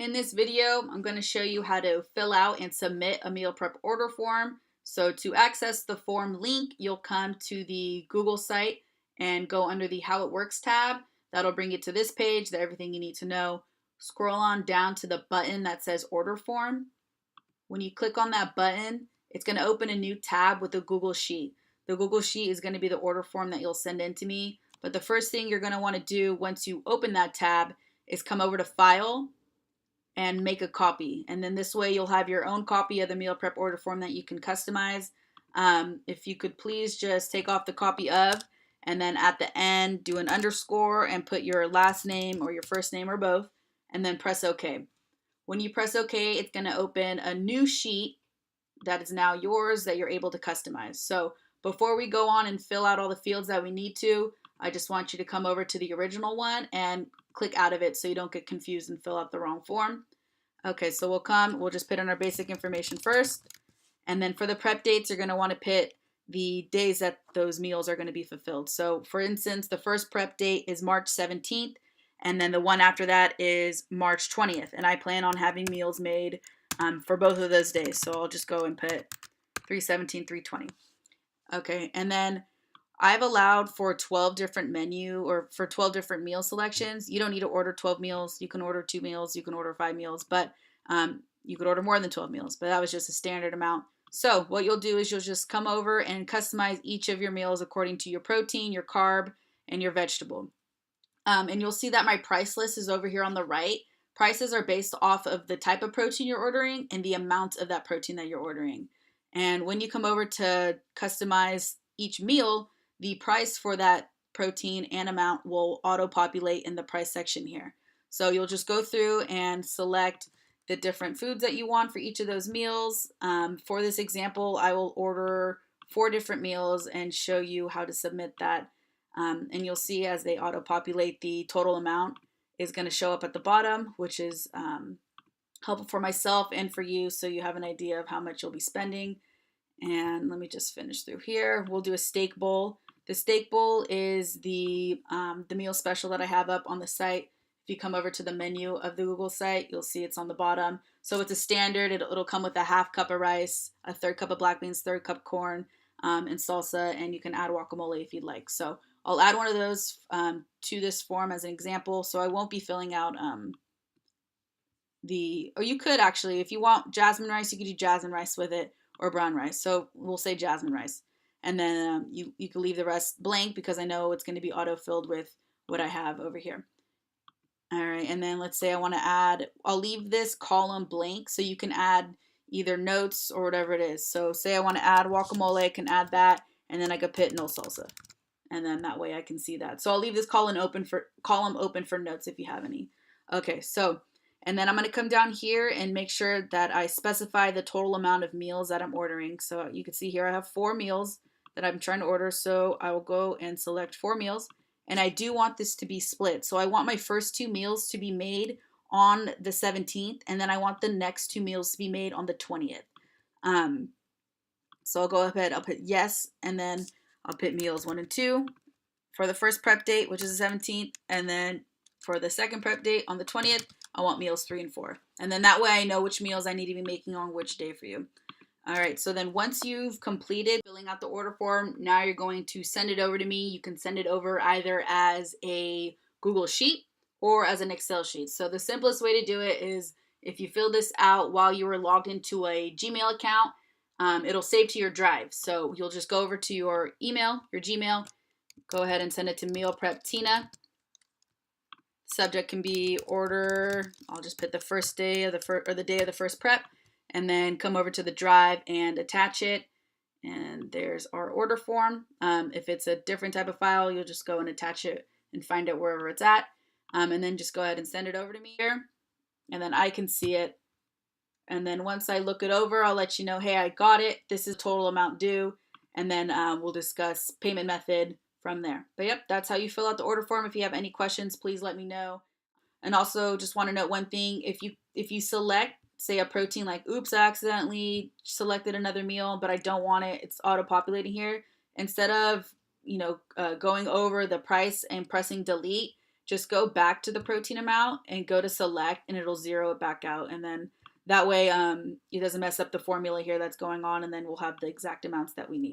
In this video, I'm going to show you how to fill out and submit a meal prep order form. So to access the form link, you'll come to the Google site and go under the How It Works tab. That'll bring you to this page, everything you need to know. Scroll on down to the button that says Order Form. When you click on that button, it's going to open a new tab with a Google Sheet. The Google Sheet is going to be the order form that you'll send in to me. But the first thing you're going to want to do once you open that tab is come over to File and make a copy. And then this way you'll have your own copy of the meal prep order form that you can customize. If you could please just take off the copy of, and then at the end do an underscore and put your last name or your first name or both, and then press OK. When you press OK, it's going to open a new sheet that is now yours that you're able to customize. So before we go on and fill out all the fields that we need to, I just want you to come over to the original one and click out of it so you don't get confused and fill out the wrong form. Okay, so we'll just put in our basic information first. And then for the prep dates, you're going to want to put the days that those meals are going to be fulfilled. So for instance, the first prep date is March 17th, and then the one after that is March 20th. And I plan on having meals made for both of those days. So I'll just go and put 3/17, 3/20. Okay, and then I've allowed for 12 different for 12 different meal selections. You don't need to order 12 meals. You can order 2 meals. You can order 5 meals, but you could order more than 12 meals, but that was just a standard amount. So what you'll do is you'll just come over and customize each of your meals according to your protein, your carb, and your vegetable. And you'll see that my price list is over here on the right. Prices are based off of the type of protein you're ordering and the amount of that protein that you're ordering. And when you come over to customize each meal, the price for that protein and amount will auto-populate in the price section here. So you'll just go through and select the different foods that you want for each of those meals. For this example, I will order 4 different meals and show you how to submit that. And you'll see as they auto-populate, the total amount is going to show up at the bottom, which is helpful for myself and for you, so you have an idea of how much you'll be spending. And let me just finish through here. We'll do a steak bowl. The steak bowl is the meal special that I have up on the site. If you come over to the menu of the Google site, you'll see it's on the bottom. So it's a standard. It'll come with a 1/2 cup of rice, a 1/3 cup of black beans, 1/3 cup corn, and salsa, and you can add guacamole if you'd like. So I'll add one of those to this form as an example. So I won't be filling out or you could actually, if you want jasmine rice, you could do jasmine rice with it, or brown rice. So we'll say jasmine rice. And then you can leave the rest blank because I know it's going to be auto-filled with what I have over here. All right, and then let's say I want to add, I'll leave this column blank so you can add either notes or whatever it is. So say I want to add guacamole, I can add that, and then I could put no salsa. And then that way I can see that. So I'll leave this column open for notes if you have any. Okay, so, and then I'm going to come down here and make sure that I specify the total amount of meals that I'm ordering. So you can see here I have 4 meals that I'm trying to order. So I will go and select 4 meals. And I do want this to be split. So I want my first 2 meals to be made on the 17th. And then I want the next 2 meals to be made on the 20th. So I'll go ahead, I'll put yes. And then I'll put meals 1 and 2 for the first prep date, which is the 17th. And then for the second prep date on the 20th, I want meals 3 and 4. And then that way I know which meals I need to be making on which day for you. All right, so then once you've completed filling out the order form, now you're going to send it over to me. You can send it over either as a Google Sheet or as an Excel sheet. So the simplest way to do it is if you fill this out while you were logged into a Gmail account, it'll save to your drive. So you'll just go over to your email, your Gmail, go ahead and send it to Meal Prep Tina. Subject can be order. I'll just put the first day of the day of the first prep, and then come over to the drive and attach it. And there's our order form. If it's a different type of file, you'll just go and attach it and find it wherever it's at. And then just go ahead and send it over to me here. And then I can see it. And then once I look it over, I'll let you know, hey, I got it. This is total amount due. And then we'll discuss payment method from there. But yep, that's how you fill out the order form. If you have any questions, please let me know. And also just want to note one thing. If you select, say, a protein like, oops, I accidentally selected another meal, but I don't want it, it's auto-populating here. Instead of, going over the price and pressing delete, just go back to the protein amount and go to select, and it'll zero it back out. And then that way it doesn't mess up the formula here that's going on, and then we'll have the exact amounts that we need.